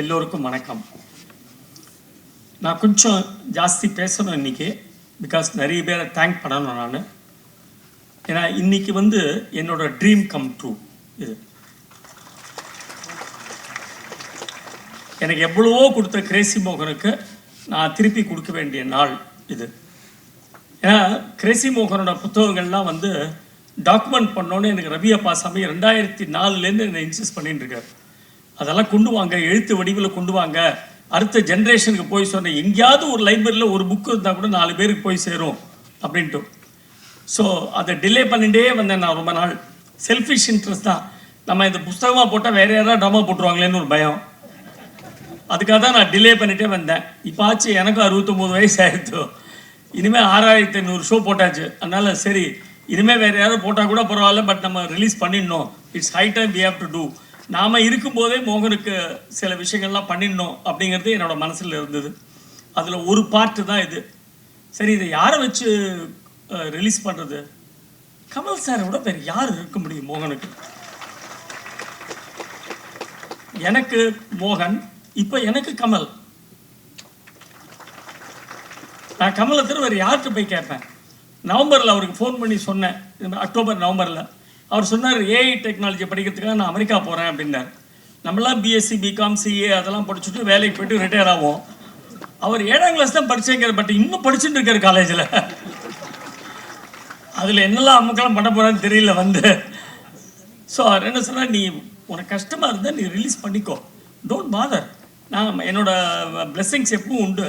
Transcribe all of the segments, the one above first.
எல்லோருக்கும் வணக்கம். நான் கொஞ்சம் ஜாஸ்தி பேசணும் இன்னைக்கு, பிகாஸ் நிறைய பேரை தேங்க் பண்ணணும் நான். ஏன்னா இன்னைக்கு என்னோட ட்ரீம் கம் ட்ரூ. இது எனக்கு எவ்வளவோ கொடுத்த கிரேசி மோகனுக்கு நான் திருப்பி கொடுக்க வேண்டிய நாள் இது. ஏன்னா கிரேசி மோகனோட புத்தகங்கள்லாம் டாக்குமெண்ட் பண்ணோன்னு எனக்கு ரவி அப்பா சாமி 2004 என்னை இன்சிஸ்ட் பண்ணிட்டு இருக்காரு. அதெல்லாம் கொண்டு வாங்க, எழுத்து வடிவில் கொண்டு வாங்க, அடுத்த ஜென்ரேஷனுக்கு போய் சொன்னேன். எங்கேயாவது ஒரு லைப்ரரியில் ஒரு புக்கு இருந்தால் கூட 4 பேருக்கு போய் சேரும் அப்படின்ட்டு. ஸோ அதை டிலே பண்ணிகிட்டே வந்தேன் நான் ரொம்ப நாள். செல்ஃபிஷ் இன்ட்ரெஸ்ட் தான். நம்ம இந்த புஸ்தகமாக போட்டால் வேறு யாராவது ட்ராமா போட்டுருவாங்களேன்னு ஒரு பயம். அதுக்காக தான் நான் டிலே பண்ணிகிட்டே வந்தேன். இப்போ ஆச்சு எனக்கும் 69 வயசு ஆயிடுச்சு. இனிமேல் 6500 ஷோ போட்டாச்சு. அதனால் சரி, இனிமேல் வேறு யாரும் போட்டால் கூட பரவாயில்ல, பட் நம்ம ரிலீஸ் பண்ணிடணும். It's high time we have to do. நாம் இருக்கும்போதே மோகனுக்கு சில விஷயங்கள்லாம் பண்ணிடணும் அப்படிங்கிறது என்னோடய மனசில் இருந்தது. அதில் ஒரு பார்ட்டு தான் இது. சரி, இதை யாரை வச்சு ரிலீஸ் பண்ணுறது? கமல் சாரை விட வேறு யார் இருக்க முடியும் மோகனுக்கு? எனக்கு மோகன், இப்போ எனக்கு கமல். நான் கமலை தவிர வேறு யார்கிட்ட போய் கேட்பேன்? நவம்பரில் அவருக்கு ஃபோன் பண்ணி சொன்னேன், அக்டோபர் நவம்பரில். அவர் சொன்னார், ஏஐ டெக்னாலஜி படிக்கிறதுக்காக நான் அமெரிக்கா போகிறேன் அப்படின்னார். நம்மளாம் பிஎஸ்சி பிகாம் சிஏ அதெல்லாம் படிச்சுட்டு வேலைக்கு போய்ட்டு ரிட்டையர் ஆகும். அவர் 7ஆம் கிளாஸ் தான் படித்தேங்கிற, பட் இன்னும் படிச்சுட்டு இருக்கார் காலேஜில். அதில் என்னெல்லாம் அம்முக்கெல்லாம் பண்ண போகிறான்னு தெரியல ஸோ அவர் என்ன சொன்னால், நீ உனக்கு கஷ்டமாக இருந்தால் நீ ரிலீஸ் பண்ணிக்கோ, டோன்ட் பாதர், நான் என்னோட பிளெஸ்ஸிங்ஸ் எப்பவும் உண்டு,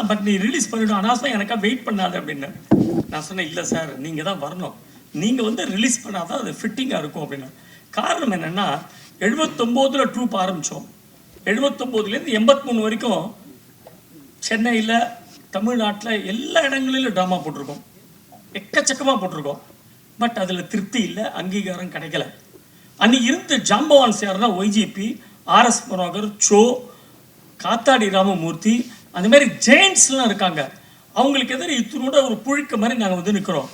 பட் நீ ரிலீஸ் பண்ணிவிடும், அனாவசியமாக எனக்காக வெயிட் பண்ணாது அப்படின்னு. நான் சொன்னேன், இல்லை சார், நீங்கள் தான் வரணும், நீங்கள் ரிலீஸ் பண்ணாதான் அது ஃபிட்டிங்காக இருக்கும் அப்படின்னா. காரணம் என்னென்னா, 79 ட்ரூப் ஆரம்பித்தோம். 79லேருந்து 83 வரைக்கும் சென்னையில், தமிழ்நாட்டில் எல்லா இடங்களிலும் ட்ராமா போட்டிருக்கோம், எக்கச்சக்கமாக போட்டிருக்கோம். பட் அதில் திருப்தி இல்லை, அங்கீகாரம் கிடைக்கல. அன்றைக்கி இருந்த ஜாம்பவான்ஸ் யாருன்னா ஒய்ஜிபி, ஆர்எஸ் மனோகர், சோ, காத்தாடி ராமமூர்த்தி, அந்த மாதிரி ஜெயின்ஸ்லாம் இருக்காங்க. அவங்களுக்கு எதிர இத்தனோட ஒரு புழுக்க மாதிரி நாங்கள் நிற்கிறோம்.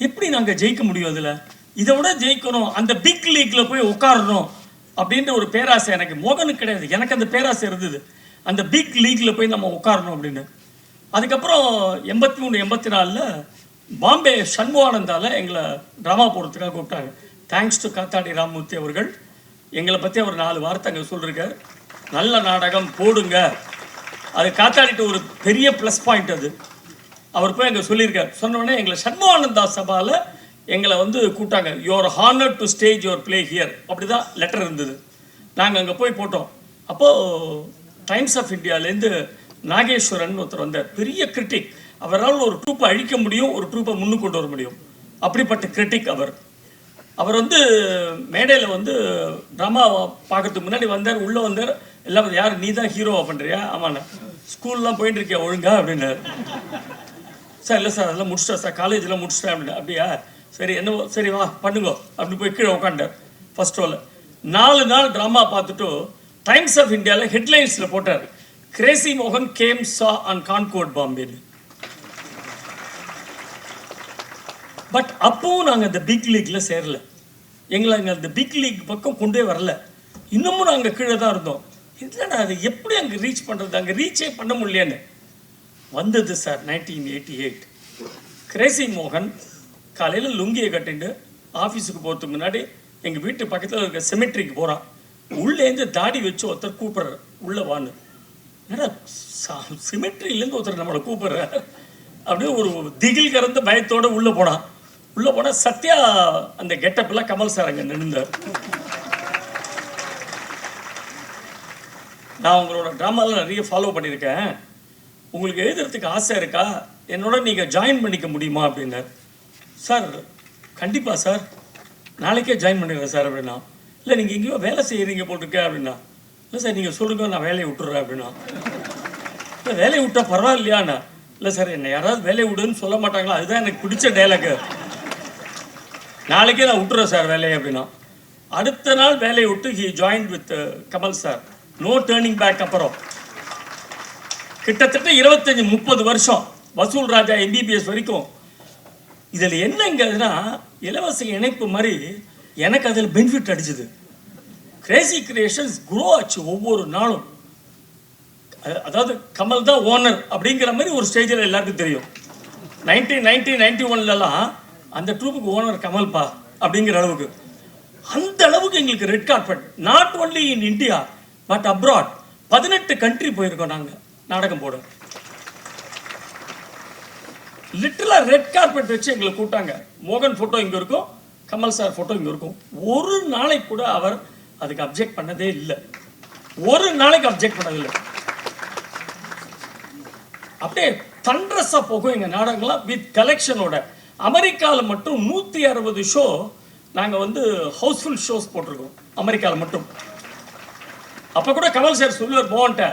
எப்படி நாங்கள் ஜெயிக்க முடியும்? அதில் இதை விட ஜெயிக்கணும், அந்த பிக் லீக்கில் போய் உட்காரணும் அப்படின்ற ஒரு பேராசை எனக்கு. மோகனுக்கு கிடையாது, எனக்கு அந்த பேராசை இருந்தது, அந்த பிக் லீக்கில் போய் நம்ம உட்காரணும் அப்படின்னு. அதுக்கப்புறம் 83 84 பாம்பே சண்முகானந்தாவில் எங்களை ட்ராமா போடுறதுக்காக கூப்பிட்டாங்க. தேங்க்ஸ் டு காத்தாடி ராமமூர்த்தி அவர்கள். எங்களை பற்றி அவர் 4 வார்த்தை அங்கே சொல்லியிருக்கார், நல்ல நாடகம் போடுங்க. அது காத்தாடிட்டு ஒரு பெரிய ப்ளஸ் பாயிண்ட். அது அவர் போய் அங்கே சொல்லியிருக்கார். சொன்னோடனே எங்களை சண்முகானந்தா சபாவில் எங்களை கூப்பிட்டாங்க. Your honour to stage your play here, அப்படி தான் லெட்டர் இருந்தது. நாங்கள் அங்கே போய் போட்டோம். அப்போது டைம்ஸ் ஆஃப் இந்தியாவிலேருந்து நாகேஸ்வரன் ஒருத்தர் வந்தார், பெரிய கிரிட்டிக். அவரால் ஒரு ட்ரூப்பை அழிக்க முடியும், ஒரு ட்ரூப்பை முன்னு கொண்டு வர முடியும், அப்படிப்பட்ட கிரிட்டிக் அவர். அவர் மேடையில் ட்ராமா பார்க்கறதுக்கு முன்னாடி வந்தார், உள்ளே வந்தார். எல்லாம், யார் நீ தான் ஹீரோவா பண்ணுறியா? ஆமாண்ணா. ஸ்கூல்லாம் போயிட்டு இருக்கியா ஒழுங்கா அப்படின்னாரு. சார் இல்லை சார், அதெல்லாம் முடிச்சிட்டா சார், காலேஜெலாம் முடிச்சிட்டேன் அப்படின்னா. அப்படியா, சரி, என்னவோ சரி வா பண்ணுங்க அப்படி போய் கீழே உட்காண்டார் ஃபர்ஸ்ட் ரோவில். 4 நாள் ட்ராமா பார்த்துட்டு டைம்ஸ் ஆஃப் இந்தியாவில் ஹெட்லைன்ஸில் போட்டார், கிரேசி மோகன் கேம் சா ஆன் கான்கோர்ட் பாம்பேன்னு. பட் அப்பவும் நாங்கள் அந்த பிக் லீக்கில் சேரல, எங்களை அங்கே அந்த பிக் லீக் பக்கம் கொண்டே வரல. இன்னமும் நாங்கள் கீழே தான் இருந்தோம். இல்லைடா, அது எப்படி அங்கே ரீச் பண்ணுறது, அங்கே ரீச்சே பண்ண முடியலன்னு வந்தது சார் 1988. கிரேசி மோகன் காலையில் லுங்கியை கட்டிட்டு ஆஃபீஸுக்கு போகிறதுக்கு முன்னாடி எங்கள் வீட்டு பக்கத்தில் இருக்க செமெட்ரிக்கு போகிறான். உள்ளேருந்து தாடி வச்சு ஒருத்தர் கூப்பிட்றாரு, உள்ளே வான்னு. ஏன்னா சிமெட்ரியிலேருந்து ஒருத்தர் நம்மளை கூப்பிட்றாரு. அப்படியே ஒரு திகில் கறந்த பயத்தோடு உள்ளே போனால் சத்யா அந்த கெட்டப்பெல்லாம் கமல் சார் அங்கே நின்றார். நான் உங்களோட ட்ராமாவில் நிறைய ஃபாலோ பண்ணியிருக்கேன், உங்களுக்கு எழுதுறதுக்கு ஆசை இருக்கா, என்னோட நீங்கள் ஜாயின் பண்ணிக்க முடியுமா அப்படின்னார். சார் கண்டிப்பாக சார், நாளைக்கே ஜாயின் பண்ணிடுறேன் சார் அப்படின்னா. இல்லை, நீங்கள் எங்கேயோ வேலை செய்கிறீங்க போட்டிருக்கேன் அப்படின்னா. இல்லை சார், நீங்கள் சொல்லுங்க, நான் வேலையை விட்டுறேன் அப்படின்னா. இல்லை, வேலையை விட்டால் பரவாயில்லையாண்ணா. இல்லை சார், என்னை யாராவது வேலையை விடுன்னு சொல்ல மாட்டாங்களா, அதுதான் எனக்கு பிடிச்ச டைலாக்கு. நாளைக்கே நான் விட்டுறேன் சார் வேலையை அப்படின்னா. அடுத்த நாள் வேலையை விட்டு he join with Kamal sir. No turning back. அப்புறம் கிட்டத்தட்ட 25-30 வருஷம் வசூல் ராஜா எம்பிபிஎஸ் வரைக்கும். இதில் என்னங்கன்னா, இலவச இணைப்பு மாதிரி எனக்கு அதில் பெனிஃபிட் அடிச்சுது. கிரேசி கிரியேஷன்ஸ் க்ரோ ஆச்சு ஒவ்வொரு நாளும். அதாவது கமல் தான் ஓனர் அப்படிங்கிற மாதிரி ஒரு ஸ்டேஜில் எல்லாருக்கும் தெரியும். 1991 அந்த ட்ரூப்புக்கு ஓனர் கமல்பா அப்படிங்கிற அளவுக்கு, அந்த அளவுக்கு எங்களுக்கு red carpet. Not only in India but abroad. 18 country போயிருக்கோம் நாங்கள் நாடகம் போட. லிட்டரலாக ரெட் கார்பெட் வச்சு எங்களை கூட்டாங்க. மோகன் ஃபோட்டோ இங்கே இருக்கும், கமல் சார் ஃபோட்டோ இங்கே இருக்கும். ஒரு நாளைக்கு கூட அவர் அதுக்கு அப்ஜெக்ட் பண்ணதே இல்லை. ஒரு நாளைக்கு அப்ஜெக்ட் பண்ணதில்லை. அப்படியே தண்ட்ரஸாக போகும் எங்கள் நாடகங்கள்லாம் வித் கலெக்ஷனோட. அமெரிக்காவில் மட்டும் 160 ஷோ நாங்கள் வந்து ஹவுஸ்ஃபுல் ஷோஸ் போட்டிருக்கோம் அமெரிக்காவில் மட்டும். அப்போ கூட கமல் சார் சொல்லுவார் மோகன்ட்ட,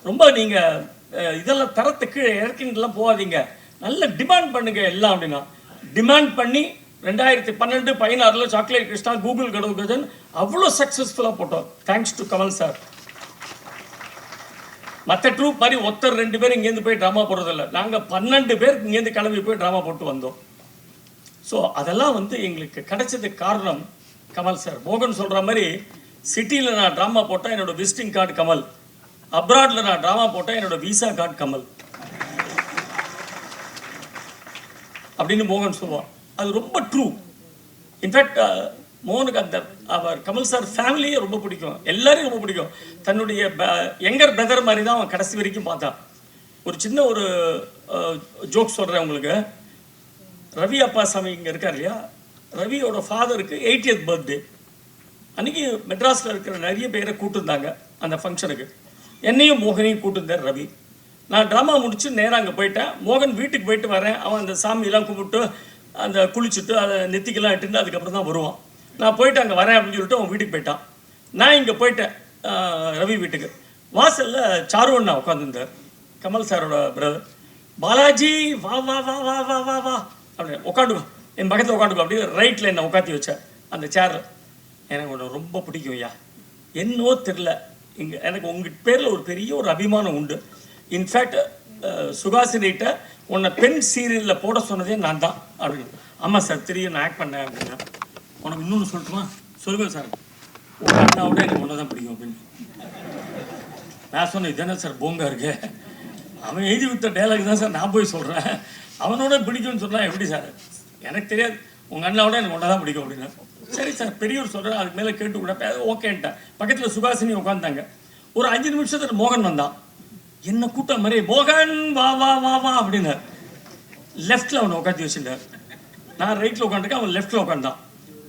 ரொம்ப நீங்கள் இதெல்லாம் தரத்துக்கு இறக்கின்லாம் போகாதீங்க, நல்ல டிமாண்ட் பண்ணுங்க எல்லாம் அப்படின்னா. டிமாண்ட் பண்ணி 2012-16 சாக்லேட் கிருஷ்ணா, கூகுள் கடவு கஜன் அவ்வளோ சக்ஸஸ்ஃபுல்லாக போட்டோம். Thanks to Kamal sir. மற்ற ட்ரூப் மாதிரி ஒருத்தர் 2 பேர் இங்கேருந்து போய் ட்ராமா போடுறதில்ல. நாங்கள் 12 பேர் இங்கேருந்து கிளம்பி போய் ட்ராமா போட்டு வந்தோம். ஸோ அதெல்லாம் வந்து எங்களுக்கு கிடைச்சதுக்கு காரணம் கமல் சார். மோகன் சொல்கிற மாதிரி சிட்டியில் நான் ட்ராமா போட்டால் என்னோட விசிட்டிங் கார்டு கமல், அப்ராடில் நான் ட்ராமா போட்டால் என்னோட விசா கார்டு கமல் அப்படின்னு மோகன் சொல்லுவான். அது ரொம்ப ட்ரூ. இன்ஃபேக்ட் மோகனுக்கு அந்த அவர் கமல் சார் ஃபேமிலியே ரொம்ப பிடிக்கும், எல்லாரையும் ரொம்ப பிடிக்கும். தன்னுடைய யங்கர் பிரதர் மாதிரி தான் அவன் கடைசி வரைக்கும் பார்த்தான். ஒரு சின்ன ஒரு ஜோக் சொல்கிறேன் உங்களுக்கு. ரவி அப்பாசாமி இங்கே இருக்கார் இல்லையா, ரவியோட ஃபாதருக்கு 80th பர்த்டே அன்றைக்கி மெட்ராஸில் இருக்கிற நிறைய பேரை கூப்பிட்டுருந்தாங்க அந்த ஃபங்க்ஷனுக்கு. என்னையும் மோகனையும் கூப்பிட்டுருந்தார் ரவி. நான் ட்ராமா முடிச்சு நேராக அங்கே போயிட்டேன். மோகன் வீட்டுக்கு போயிட்டு வரேன். அவன் அந்த சாமியெல்லாம் கும்பிட்டு அந்த குளிச்சுட்டு அதை நெத்திக்கெல்லாம் இட்டுட்டு அதுக்கப்புறம் தான் வருவான். நான் போயிட்டு அங்கே வரேன் அப்படின்னு சொல்லிட்டு அவன் வீட்டுக்கு போயிட்டான். நான் இங்கே போயிட்டேன் ரவி வீட்டுக்கு. வாசலில் சாரு அண்ணா உட்காந்துருந்தார், கமல் சாரோட பிரதர். பாலாஜி வா வா வா வா வா வா வா அப்படின்னு உட்காந்துக்கோ, என் பக்கத்தில் உட்காந்துக்கோ அப்படி ரைட்டில் என்னை உட்காத்தி வச்சேன் அந்த சேரில். எனக்கு ஒன்று ரொம்ப பிடிக்கும் ஐயா, என்னவோ தெரில, இங்கே எனக்கு உங்கள் பேரில் ஒரு பெரிய ஒரு அபிமானம் உண்டு. இன்ஃபேக்ட் சுகாசினிகிட்ட உன்னை பெண் சீரியலில் போட சொன்னதே நான் தான் அப்படின்னு. ஆமாம் சார் தெரியும், நான் ஆக்ட் பண்ணேன் அப்படின்னா. உனக்கு இன்னொன்று சொல்லட்டுமா? சொல்லுங்க சார், உங்கள் அண்ணாவோட எனக்கு ஒன்று தான் பிடிக்கும் அப்படின்னு. நான் சொன்னேன், இதுதானே சார் போங்கா இருக்கு, அவன் எழுதி விட்ட டைலாக் தான் சார் நான் போய் சொல்கிறேன், அவனோட பிடிக்கும்னு சொன்னால் எப்படி சார்? எனக்கு தெரியாது, உங்கள் அண்ணாவோட எனக்கு ஒன்றா தான் பிடிக்கும் அப்படின்னா. சரி சார் பெரியவர் சொல்கிறேன், அதுக்கு மேலே கேட்டு கூட ஓகேன்ட்டேன். பக்கத்தில் சுகாசினி உட்காந்தாங்க. ஒரு 5 நிமிஷத்துல மோகன் வந்தான். என்ன கூட்டம் மாதிரி, மோகன் வா வா வா வா அப்படின்னு லெஃப்டில் அவனை உட்காந்து வச்சுட்டார். நான் ரைட்டில் உட்காந்துருக்கேன், அவன் லெஃப்டில் உட்காந்தான்.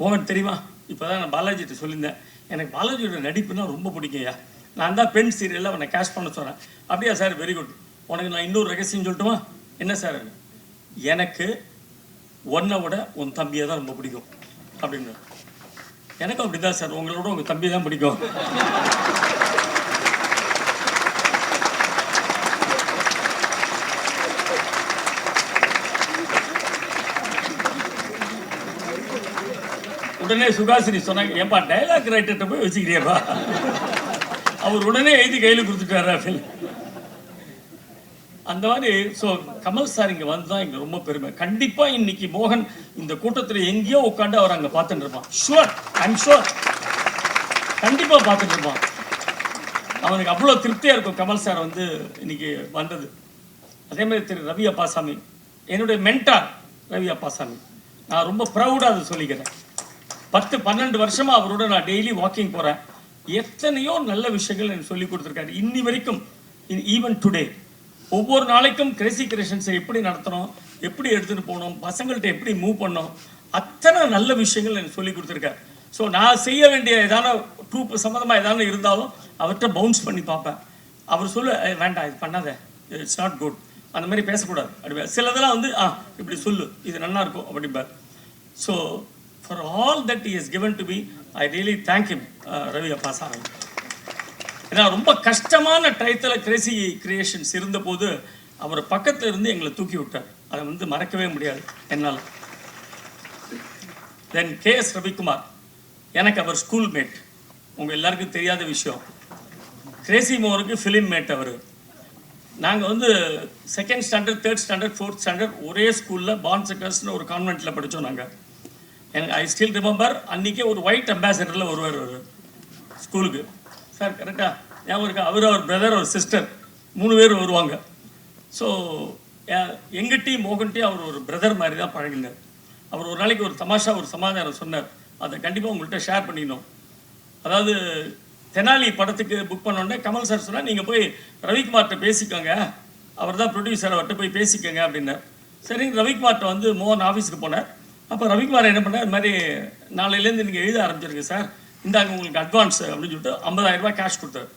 மோகன் தெரியுமா, இப்போ தான் நான் பாலாஜிட்ட சொல்லியிருந்தேன், எனக்கு பாலாஜியோட நடிப்புனா ரொம்ப பிடிக்கும்யா, நான் தான் பெண் சீரியலில் அவனை கேஷ் பண்ண சொன்னேன். அப்படியா சார், வெரி குட். உனக்கு நான் இன்னொரு ரகசியம் சொல்லட்டுமா? என்ன சார்? எனக்கு ஒன்றை விட உன் தம்பியை தான் ரொம்ப பிடிக்கும் அப்படின்னு. எனக்கும் அப்படி தான் சார், உங்களோட உங்கள் தம்பியை தான் பிடிக்கும். உடனே சுகாசினி சொன்னாங்க, ஏன்பா டைலாக் ரைட்டர்கிட்ட போய் வச்சுக்கிறியப்பா, அவர் உடனே எழுதி கையில் கொடுத்துட்டாரு அப்படின்னு. அந்த மாதிரி. ஸோ கமல் சார் இங்கே வந்து தான் இங்கே ரொம்ப பெருமை. கண்டிப்பாக இன்னைக்கு மோகன் இந்த கூட்டத்தில் எங்கேயோ உட்காந்து அவர் அங்கே பார்த்துட்டு இருப்பான். ஷுவர், ஐம் ஷுவர், கண்டிப்பாக பார்த்துட்டு இருப்பான். அவனுக்கு அவ்வளோ திருப்தியாக இருக்கும் கமல் சார் வந்து இன்னைக்கு வந்தது. அதே மாதிரி திரு ரவி அப்பாசாமி, என்னுடைய மென்டார் ரவி அப்பாசாமி, நான் ரொம்ப ப்ரௌடாக அதை சொல்லிக்கிறேன். 10-12 வருஷமாக அவரோட நான் டெய்லி வாக்கிங் போகிறேன். எத்தனையோ நல்ல விஷயங்கள் எனக்கு சொல்லி கொடுத்துருக்காரு இன்னி வரைக்கும். ஈவன் டுடே ஒவ்வொரு நாளைக்கும் கிரேசி கிரியேஷன்ஸை எப்படி நடத்தணும், எப்படி எடுத்துகிட்டு போகணும், பசங்கள்கிட்ட எப்படி மூவ் பண்ணணும், அத்தனை நல்ல விஷயங்கள் எனக்கு சொல்லி கொடுத்துருக்காரு. ஸோ நான் செய்ய வேண்டிய ஏதான ட்ரூப் சம்மந்தமாக ஏதாவது இருந்தாலும் அவர்கிட்ட பவுன்ஸ் பண்ணி பார்ப்பேன். அவர் சொல்ல, வேண்டாம் இது பண்ணாத, இட்ஸ் நாட் குட், அந்த மாதிரி பேசக்கூடாது அப்படி. சிலதெல்லாம் வந்து இப்படி சொல்லு, இது நல்லா இருக்கும் அப்படிம்பார். So for all that he has given to me, I really thank him Ravi Appasamy. ஏன்னா ரொம்ப கஷ்டமான டயத்தில் கிரேசி கிரியேஷன்ஸ் இருந்தபோது அவர் பக்கத்தில் இருந்து எங்களை தூக்கி விட்டார். அதை வந்து மறக்கவே முடியாது என்னால். தென் KS ரவிக்குமார், எனக்கு அவர் ஸ்கூல் மேட். உங்கள் எல்லாருக்கும் தெரியாத விஷயம், கிரேசி மோகனுக்கு ஃபிலிம் மேட் அவர். நாங்கள் வந்து 2nd standard 3rd standard 4th standard ஒரே ஸ்கூலில் பான்செக்கர்ஸ்னு ஒரு கான்வென்ட்டில் படித்தோம் நாங்கள். எனக்கு ஐ ஸ்டில் ரிமெம்பர், அன்றைக்கே ஒரு ஒயிட் அம்பாசடரில் வருவார் அவர். ஸ்கூலுக்கு. சார் கரெக்டாக ஞாபகம் இருக்கா? அவர் பிரதர் ஒரு சிஸ்டர் 3 பேர் வருவாங்க. ஸோ எங்கள் டீ மோகன் டீ அவர் ஒரு பிரதர் மாதிரி தான் பழகினார். அவர் ஒரு நாளைக்கு ஒரு தமாஷா ஒரு சமாதானம் சொன்னார், அதை கண்டிப்பாக உங்கள்கிட்ட ஷேர் பண்ணிக்கணும். அதாவது தெனாலி படத்துக்கு புக் பண்ணோடனே கமல் சார் சொன்னால் நீங்கள் போய் ரவிக்குமார்கிட்ட பேசிக்கோங்க, அவர் தான் ப்ரொடியூசர், அவர்கிட்ட போய் பேசிக்கோங்க அப்படின்னார். சரி, ரவிக்குமார்கிட்ட வந்து மோகன் ஆஃபீஸுக்கு போனார். அப்போ ரவிக்குமார் என்ன பண்ணார், இது மாதிரி நாளையிலேருந்து நீங்கள் எழுத ஆரம்பிச்சிருங்க சார், இந்தாங்க உங்களுக்கு அட்வான்ஸ் அப்படின்னு சொல்லிட்டு 50,000 ரூபாய் கேஷ் கொடுத்தார்.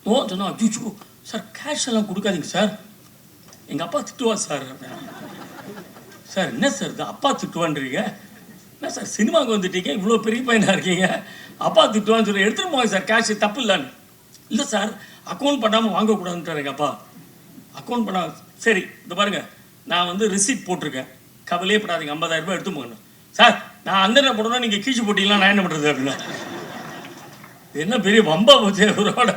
மோகன் சொன்னால் அஜிச்சோ சார் கேஷ் எல்லாம் கொடுக்காதீங்க சார், எங்கள் அப்பா திட்டுவார் சார். சார் என்ன சார் இது அப்பா திட்டுவான்றீங்க? என்ன சார் சினிமாவுக்கு வந்துட்டீங்க, இவ்வளோ பெரிய பையனாக இருக்கீங்க, அப்பா திட்டுவான்னு சொல்லி எடுத்துகிட்டு போங்க சார், கேஷ் தப்பு இல்லைன்னு. இல்லை சார் அக்கௌண்ட் பண்ணாமல் வாங்கக்கூடாதுன்ட்டார் எங்கள் அப்பா. அக்கௌண்ட் பண்ணாமல் சரி இந்த பாருங்கள், நான் வந்து ரிசீட் போட்டிருக்கேன், கவலையே படாதீங்க, 50,000 ரூபாய் எடுத்து போங்க. சார் நான் அந்த போடணும், நீங்கள் கீழ்ச்சி போட்டிங்களா, நான் என்ன பண்ணுறது அப்படின்னா. என்ன பெரிய வம்பா போச்சு அவரோட.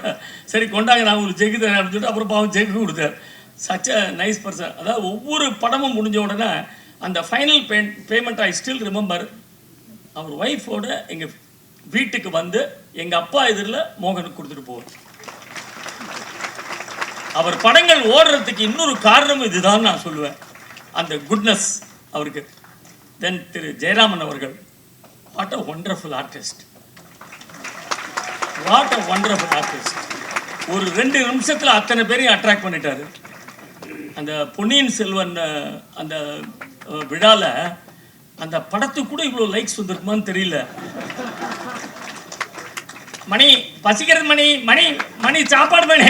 சரி கொண்டாங்க, நான் உங்களுக்கு செக்கு தரேன் அப்படின்னு சொல்லிட்டு அப்புறம் பாவம் செக்கு கொடுத்தார். Such a nice person. அதாவது ஒவ்வொரு படமும் முடிஞ்ச உடனே அந்த final payment I still remember. அவர் ஒய்ஃபோட எங்கள் வீட்டுக்கு வந்து எங்கள் அப்பா எதிரில் மோகனுக்கு கொடுத்துட்டு போவார். அவர் படங்கள் ஓடுறதுக்கு இன்னொரு காரணம் இதுதான் நான் சொல்லுவேன், அந்த குட்னஸ் அவருக்கு. தென் திரு ஜெயராமன் அவர்கள், what a wonderful artist, what a wonderful artist. ஒரு 2 நிமிஷத்தில் அத்தனை பேரையும் அட்ராக்ட் பண்ணிட்டாரு. அந்த பொன்னியின் செல்வன் அந்த விழாவில் அந்த படத்துக்கு கூட இவ்வளோ லைக்ஸ் வந்துருக்குமான்னு தெரியல. மணி பசிக்கிறது, மணி மணி மணி சாப்பாடு மணி,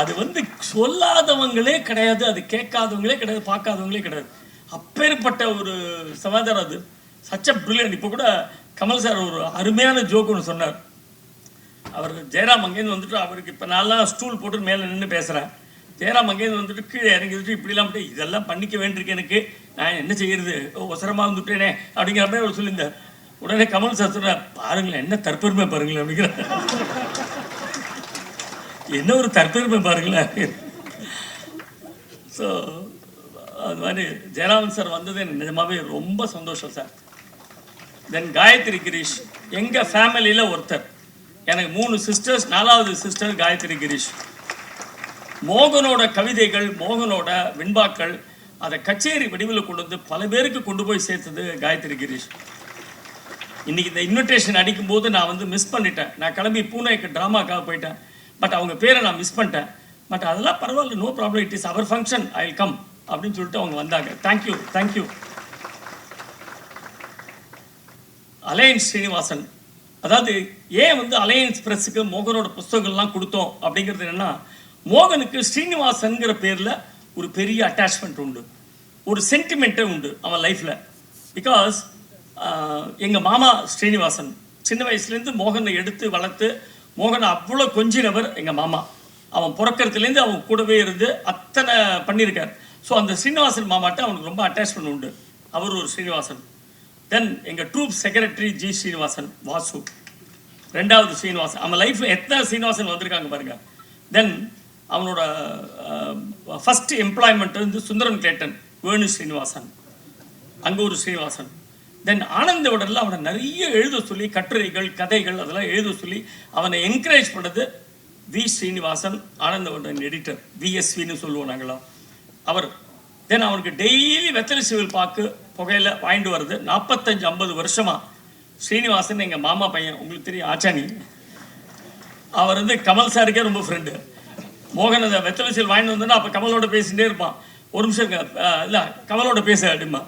அது வந்து சொல்லாதவங்களே கிடையாது, அது கேட்காதவங்களே கிடையாது, பார்க்காதவங்களே கிடையாது. அப்பேற்பட்ட ஒரு சமாதானம் அது. சச்ச பிரில்லியன்ட். இப்போ கூட கமல் சார் ஒரு அருமையான ஜோக் ஒன்று சொன்னார். அவர் ஜெயராம் அங்கேருந்து வந்துட்டு, அவருக்கு இப்போ நான்லாம் ஸ்டூல் போட்டு மேலே நின்று பேசுகிறேன், ஜெயராம் அங்கேருந்து வந்துட்டு கீழே இறங்கிட்டு இப்படிலாம் இதெல்லாம் பண்ணிக்க வேண்டியிருக்கு, எனக்கு நான் என்ன செய்யறது, அவசரமாக வந்துட்டேனே அப்படிங்கிற மாதிரி அவர் சொல்லியிருந்தார். உடனே கமல் சார் சொன்னார், பாருங்களேன் என்ன தற்பெருமை பாருங்களேன் அப்படிங்கிற, என்ன ஒரு தற்பெருமை பாருங்களேன். ஸோ அது மாதிரி ஜெயராமன் சார் வந்தது எனக்கு நிஜமாவே ரொம்ப சந்தோஷம் சார். தென் காயத்ரி கிரீஷ் எங்கள் ஃபேமிலியில் ஒருத்தர். எனக்கு 3 சிஸ்டர்ஸ், 4வது சிஸ்டர் காயத்ரி கிரீஷ். மோகனோட கவிதைகள், மோகனோட வெண்பாக்கள், அதை கச்சேரி வடிவில் கொண்டு வந்து பல பேருக்கு கொண்டு போய் சேர்த்தது காயத்ரி கிரீஷ். இன்னைக்கு இந்த இன்விடேஷன் அடிக்கும்போது நான் வந்து மிஸ் பண்ணிட்டேன். நான் கிளம்பி பூனேக்கு ட்ராமாக்காக போயிட்டேன், பட் அவங்க பேரை நான் மிஸ் பண்ணிட்டேன். பட் அதெல்லாம் பரவாயில்ல, no problem, it is our function, I will come அப்படின்னு சொல்லிட்டு அவங்க வந்தாங்க. Thank you thank you. அலையன்ஸ் ஸ்ரீனிவாசன், அதாவது ஏன் வந்து அலையன்ஸ் பிரஸுக்கு மோகனோட புஸ்தகங்கள்லாம் கொடுத்தோம் அப்படிங்கிறது என்னென்னா, மோகனுக்கு ஸ்ரீனிவாசன்கிற பேரில் ஒரு பெரிய அட்டாச்மெண்ட் உண்டு, ஒரு சென்டிமெண்ட்டே உண்டு அவன் லைஃப்பில். பிகாஸ் எங்கள் மாமா ஸ்ரீனிவாசன் சின்ன வயசுலேருந்து மோகனை எடுத்து வளர்த்து, மோகனை அவ்வளோ கொஞ்சினவர் எங்கள் மாமா. அவன் பிறக்கிறதுலேருந்து அவன் கூடவே இருந்து அத்தனை பண்ணியிருக்கார். ஸோ அந்த ஸ்ரீனிவாசன் மாமாட்ட அவனுக்கு ரொம்ப அட்டாச்மெண்ட் உண்டு. அவர் ஒரு ஸ்ரீனிவாசன். தென் எங்கள் troupe secretary G Srinivasan, Vasu 2வது ஸ்ரீனிவாசன். அவன் லைஃப்பில் எத்தனை ஸ்ரீனிவாசன் வந்திருக்காங்க பாருங்கள். தென் அவனோட ஃபஸ்ட் எம்ப்ளாய்மெண்ட் வந்து சுந்தரம் கிளேட்டன், வேணு ஸ்ரீனிவாசன், அங்கே ஒரு ஸ்ரீனிவாசன். தென் ஆனந்த விடலில் அவனை நிறைய எழுத சொல்லி, கட்டுரைகள் கதைகள் அதெல்லாம் எழுத சொல்லி அவனை என்கரேஜ் பண்ணது we Srinivasan, Ananda Vikatan editor, விஎஸ்வின்னு சொல்லுவோம் நாங்களாம் அவர். தென் அவனுக்கு டெய்லி வெத்தலை சிவில் பாக்கு புகையில வாங்கிட்டு வருது. 45-50 வருஷமா ஸ்ரீனிவாசன் எங்கள் மாமா பையன், உங்களுக்கு தெரியும் ஆச்சானி. அவர் வந்து கமல் சாருக்கே ரொம்ப ஃப்ரெண்டு. மோகன் அதை வெத்தலை சிவில் வாங்கிட்டு வந்தோன்னா அப்போ கமலோட பேசிகிட்டே இருப்பான். ஒரு நிமிஷம் இல்லை கமலோட பேச அப்படிமா,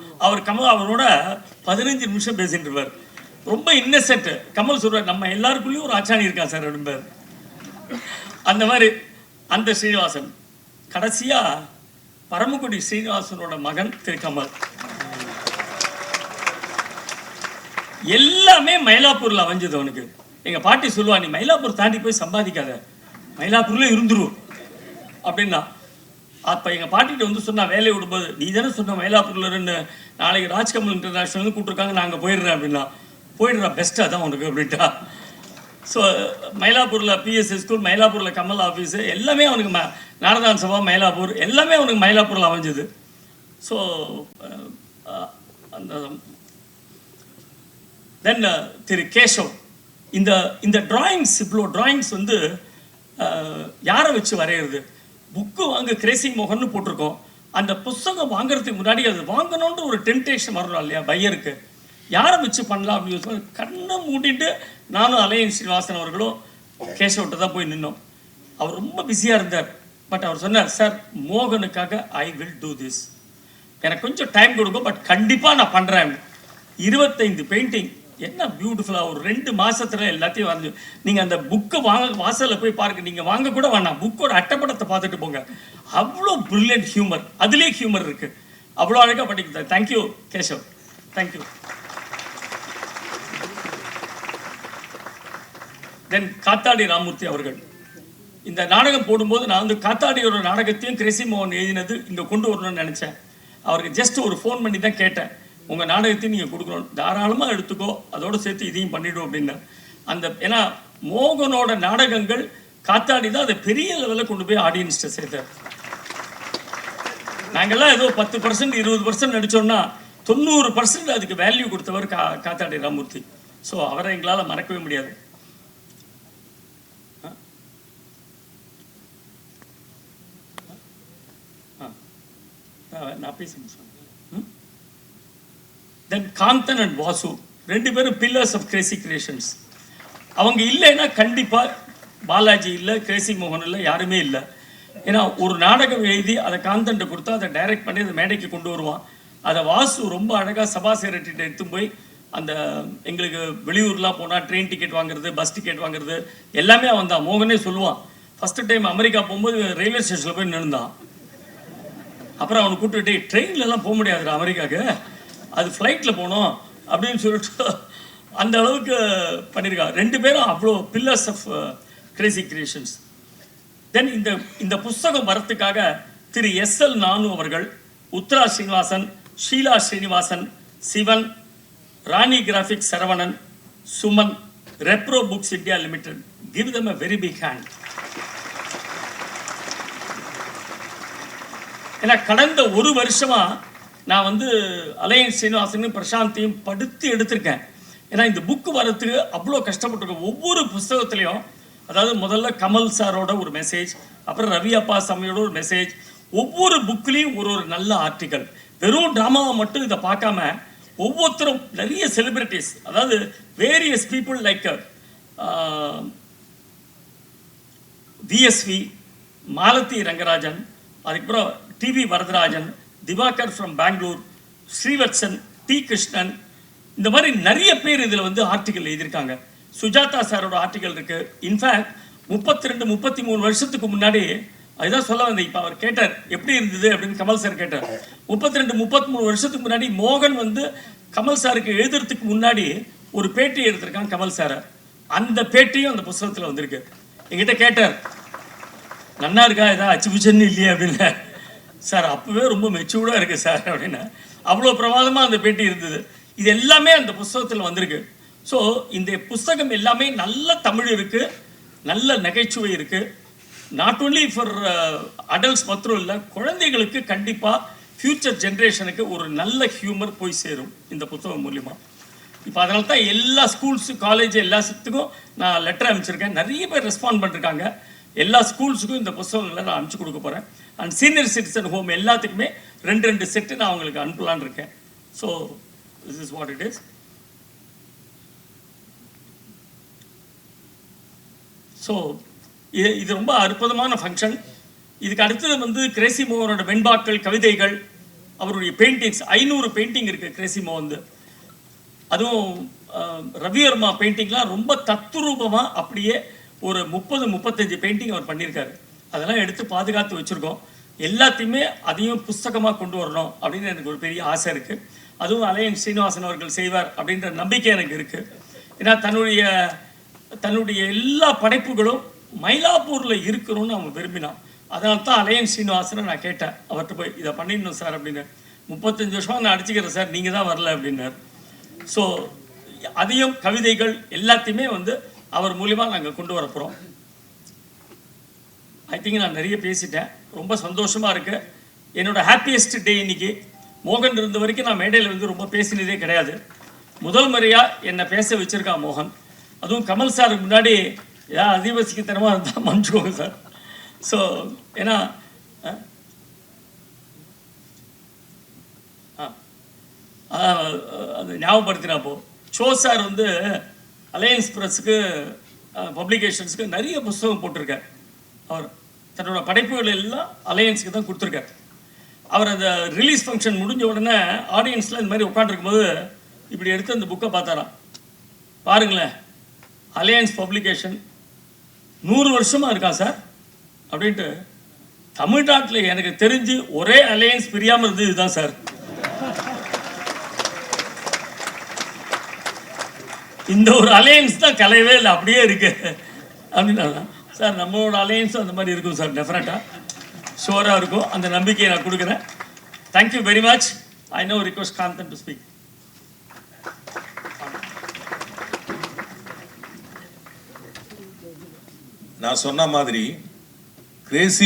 அவரோட 15 நிமிஷம் பேசிட்டு இருப்பார். ரொம்ப இன்னசென்ட். கமல் சொல்றார், நம்ம எல்லாருக்குள்ளேயும் ஒரு ஆச்சானி இருக்கான் சார் அப்படிம்பார். அந்த மாதிரி அந்த ஸ்ரீனிவாசன். கடைசியா பரமக்குடி ஸ்ரீனிவாசனோட மகன் திரு கமல். எல்லாமே மயிலாப்பூர்ல அமைஞ்சது அவனுக்கு. எங்க பாட்டி சொல்லுவா, நீ மயிலாப்பூர் தாண்டி போய் சம்பாதிக்காத, மயிலாப்பூர்ல இருந்துரும் அப்படின்னா. அப்போ எங்கள் பாட்டிகிட்ட வந்து சொன்னா, வேலையை விடும்போது, நீ தானே சொன்ன மயிலாப்பூரில் இருந்து நாளைக்கு ராஜ்கமல் இன்டர்நேஷ்னல் கூப்பிட்ருக்காங்க, நான் அங்கே போயிடுறேன் அப்படின்னா. போயிடுறா, பெஸ்ட்டாக தான் உனக்கு அப்படின்ட்டா. ஸோ மயிலாப்பூரில் பிஎஸ்சி ஸ்கூல், மயிலாப்பூரில் கமல் ஆஃபீஸு எல்லாமே அவனுக்கு நாரதான் சபா மயிலாப்பூர் எல்லாமே அவனுக்கு மயிலாப்பூரில் அமைஞ்சது. ஸோ அந்த தென் திரு கேஷவ், இந்த இந்த டிராயிங்ஸ் இவ்வளோ டிராயிங்ஸ் வந்து யாரை வச்சு வரைகிறது? புக்கு வாங்க கிரேசி மோகன் போட்டிருக்கோம். அந்த புஸ்தகம் வாங்குறதுக்கு முன்னாடி அது வாங்கணுன்ற ஒரு டெம்டேஷன் வரணும் இல்லையா பையருக்கு? யாரை வச்சு பண்ணலாம் அப்படின்னு சொல்லி கண்ணை மூடிட்டு நானும் அலையன் ஸ்ரீனிவாசன் அவர்களும் கேசவட்ட தான் போய் நின்னோம். அவர் ரொம்ப பிஸியாக இருந்தார். பட் அவர் சொன்னார், சார் மோகனுக்காக ஐ வில் டூ திஸ், எனக்கு கொஞ்சம் டைம் கொடுக்கும், பட் கண்டிப்பாக நான் பண்ணுறேன். 25 பெயிண்டிங் என்ன பியூட்டிஃபுல்லாக ஒரு 2 மாதத்தில் எல்லாத்தையும் வரைஞ்சி. நீங்கள் அந்த புக்கை வாசலில் போய் பாருங்க, நீங்கள் வாங்க கூட வேணாம், புக்கோட அட்டைப்படத்தை பார்த்துட்டு போங்க. அவ்வளோ பிரில்லியன்ட் ஹியூமர், அதுலேயே ஹியூமர் இருக்குது. அவ்வளோ அழகாக படிக்கிறது. Thank you Keshav, thank you. தென் காத்தாடி ராமூர்த்தி அவர்கள் இந்த நாடகம் போடும்போது நான் வந்து காத்தாடியோட நாடகத்தையும் கிரேசி மோகன் எழுதினது இங்கே கொண்டு வரணும்னு நினச்சேன். அவருக்கு ஜஸ்ட் ஒரு ஃபோன் பண்ணி தான் கேட்டேன், உங்கள் நாடகத்தையும் நீங்கள் கொடுக்கணும், தாராளமாக எடுத்துக்கோ, அதோடு சேர்த்து இதையும் பண்ணிவிடும் அப்படின்னு. அந்த ஏன்னா மோகனோட நாடகங்கள் காத்தாடி தான் அதை பெரிய லெவலில் கொண்டு போய் ஆடியன்ஸ்ட்டை சேர்த்தார். நாங்கள்லாம் ஏதோ 10% 20% நடித்தோம்னா 90% அதுக்கு வேல்யூ கொடுத்தவர் காத்தாடி ராமூர்த்தி. ஸோ அவரை எங்களால் மறக்கவே முடியாது. நான் பேசுகிறேன். தென் காந்தன் அண்ட் வாசு 2 பேரும் பில்லர்ஸ் ஆஃப் கிரேசி கிரியேஷன்ஸ். அவங்க இல்லைன்னா கண்டிப்பாக பாலாஜி இல்லை, கிரேசி மோகன் இல்லை, யாருமே இல்லை. ஏன்னா ஒரு நாடகம் எழுதி அதை காந்தன்ட்ட கொடுத்தா அதை டைரக்ட் பண்ணி அதை மேடைக்கு கொண்டு வருவான். அதை வாசு ரொம்ப அழகாக சபா சேரட்டிகிட்ட எடுத்து போய் அந்த எங்களுக்கு வெளியூர்லாம் போனால் ட்ரெயின் டிக்கெட் வாங்குறது, பஸ் டிக்கெட் வாங்குறது எல்லாமே அவன் தான். மோகனே சொல்லுவான், ஃபஸ்ட்டு டைம் அமெரிக்கா போகும்போது ரயில்வே ஸ்டேஷனில் போய் நின்றுந்தான். அப்புறம் அவனை கூப்பிட்டுட்டு ட்ரெயின்லலாம் போக முடியாதுடா அமெரிக்காவுக்கு, அது ஃப்ளைட்டில் போகணும் அப்படின்னு சொல்லிட்டு அந்த அளவுக்கு பண்ணியிருக்காங்க. 2 பேரும் அவ்வளோ pillars of Crazy Creations. Then இந்த புஸ்தகம் வரத்துக்காக திரு SL நானு அவர்கள், Uthra Srinivasan, Sheela Srinivasan, Sivan, Rani graphics Saravanan, Suman, Repro books India limited, give them a very big hand. ஏன்னா கடந்த ஒரு வருஷமாக நான் வந்து அலையன் ஸ்ரீனிவாசனும் பிரசாந்தையும் படுத்து எடுத்திருக்கேன். ஏன்னா இந்த புக்கு வரத்துக்கு அவ்வளோ கஷ்டப்பட்டுருக்கேன். ஒவ்வொரு புஸ்தகத்துலேயும், அதாவது முதல்ல கமல் சாரோட ஒரு மெசேஜ், அப்புறம் ரவி அப்பா சாமியோட ஒரு மெசேஜ், ஒவ்வொரு புக்லேயும் ஒரு நல்ல ஆர்டிக்கல். வெறும் ட்ராமாவை மட்டும் இதை பார்க்காம ஒவ்வொருத்தரும் நிறைய செலிபிரிட்டிஸ், அதாவது various people like VSV, Malathi Rangarajan, அதுக்கப்புறம் TV Varadarajan, Diwakar from Bangalore, Srivatsan, T Krishnan, இந்த மாதிரி நிறைய பேர் இதில் வந்து ஆர்டிக்கல் எழுதியிருக்காங்க. சுஜாதா சாரோட ஆர்டிக்கல் இருக்குது. இன்ஃபேக்ட் 32 33 வருஷத்துக்கு முன்னாடி அதுதான் சொல்ல வந்தேன். இப்போ அவர் கேட்டார் எப்படி இருந்தது அப்படின்னு கமல் சார் கேட்டார். 32 33 வருஷத்துக்கு முன்னாடி மோகன் வந்து கமல் சாருக்கு எழுதுறதுக்கு முன்னாடி ஒரு பேட்டி எடுத்திருக்கான் கமல் சாரை. அந்த பேட்டியும் அந்த புஸ்தகத்தில் வந்திருக்கு. என்கிட்ட கேட்டார், நன்னா இருக்கா, ஏதாவது அச்சுபிச்சன்னு இல்லையா அப்படின்னு. சார் அப்போவே ரொம்ப மெச்சூர்டாக இருக்குது சார் அப்படின்னு. அவ்வளோ பிரமாதமாக அந்த பேட்டி இருந்தது. இது எல்லாமே அந்த புஸ்தகத்தில் வந்திருக்கு. ஸோ இந்த புஸ்தகம் எல்லாமே நல்ல தமிழ் இருக்குது, நல்ல நகைச்சுவை இருக்குது. நாட் ஓன்லி ஃபார் அடல்ட்ஸ் மாத்திரம் இல்லை, குழந்தைகளுக்கு கண்டிப்பாக ஃப்யூச்சர் ஜென்ரேஷனுக்கு ஒரு நல்ல ஹியூமர் போய் சேரும் இந்த புத்தகம் மூலிமா. இப்போ அதனால தான் எல்லா ஸ்கூல்ஸு, காலேஜ் எல்லாத்துக்கும் நான் லெட்டர் அனுப்பிச்சிருக்கேன். நிறைய பேர் ரெஸ்பாண்ட் பண்ணிருக்காங்க. எல்லா ஸ்கூல்ஸுக்கும் இந்த புத்தகங்களை நான் அனுப்பிச்சு கொடுக்க போகிறேன். அண்ட் சீனியர் சிட்டிசன் ஹோம் எல்லாத்துக்குமே 2 செட்டு நான் அவங்களுக்கு அனுப்பலான்னு இருக்கேன். So this is what it is. So இது ரொம்ப அற்புதமான ஃபங்க்ஷன். இதுக்கு அடுத்தது வந்து கிரேசி மோகனோட வெண்பாக்கள், கவிதைகள், அவருடைய பெயிண்டிங்ஸ் 500 பெயிண்டிங் இருக்குது கிரேசி மோகன். அதுவும் ரவிவர்மா பெயிண்டிங்லாம் ரொம்ப தத்துரூபமாக அப்படியே ஒரு 30-35 பெயிண்டிங் அவர் பண்ணியிருக்காரு. அதெல்லாம் எடுத்து பாதுகாத்து வச்சுருக்கோம். எல்லாத்தையுமே அதையும் புஸ்தகமாக கொண்டு வரணும் அப்படின்னு எனக்கு ஒரு பெரிய ஆசை இருக்குது. அதுவும் அலையன் ஸ்ரீனிவாசன் அவர்கள் செய்வார் அப்படின்ற நம்பிக்கை எனக்கு இருக்குது. ஏன்னா தன்னுடைய எல்லா படைப்புகளும் மயிலாப்பூரில் இருக்கணும்னு அவன் விரும்பினான். அதனால தான் அலையன் ஸ்ரீனிவாசனை நான் கேட்டேன் அவர்கிட்ட போய், இதை பண்ணிடணும் சார் அப்படின்னு. 35 வருஷமாக நான் அடிச்சுக்கிறேன் சார், நீங்கள் தான் வரல அப்படின்னார். ஸோ அதையும் கவிதைகள் எல்லாத்தையுமே வந்து அவர் மூலியமாக நாங்கள் கொண்டு வர போகிறோம். ஐ திங்க் நான் நிறைய பேசிட்டேன். ரொம்ப சந்தோஷமாக இருக்குது. என்னோட ஹாப்பியஸ்ட் டே இன்னைக்கு. மோகன் இருந்த வரைக்கும் நான் மேடையில் வந்து ரொம்ப பேசினதே கிடையாது. முதல் முறையாக என்னை பேச வச்சுருக்கான் மோகன். அதுவும் கமல் சாருக்கு முன்னாடி அதிபசிக்கத்தனமாக இருந்தால் மன்னிச்சுக்கோங்க சார். ஸோ ஏன்னா அது ஞாபகப்படுத்தினாப்போ ஷோ சார் வந்து அலையன்ஸ் ப்ரெஸ்ஸுக்கு பப்ளிகேஷன்ஸுக்கு நிறைய புஸ்தகம் போட்டிருக்கார். அவர் தன்னோட படைப்புகள் எல்லாம் அலையன்ஸுக்கு தான் கொடுத்துருக்கார். அவர் அந்த ரிலீஸ் ஃபங்க்ஷன் முடிஞ்ச உடனே ஆடியன்ஸில் இந்த மாதிரி உட்காந்துருக்கும்போது இப்படி எடுத்து அந்த புக்கை பார்த்தாராம். பாருங்களேன், அலையன்ஸ் பப்ளிகேஷன் 100 வருஷமாக இருக்கா சார் அப்படின்ட்டு. தமிழ்நாட்டில் எனக்கு தெரிஞ்சு ஒரே அலையன்ஸ் பிரியாமல் இருந்தது இதுதான் சார். இந்த ஒரு அலையன்ஸ் தான் கலையவே இல்லை, அப்படியே இருக்கு அப்படின்னா சார் நம்மளோட அலையன்ஸும் அந்த மாதிரி இருக்கும் சார். டெஃபினட்டாக ஷோராக இருக்கும். அந்த நம்பிக்கையை நான் கொடுக்குறேன். Thank you very much. I know request Kanthan to speak. நான் சொன்ன மாதிரி கிரேசி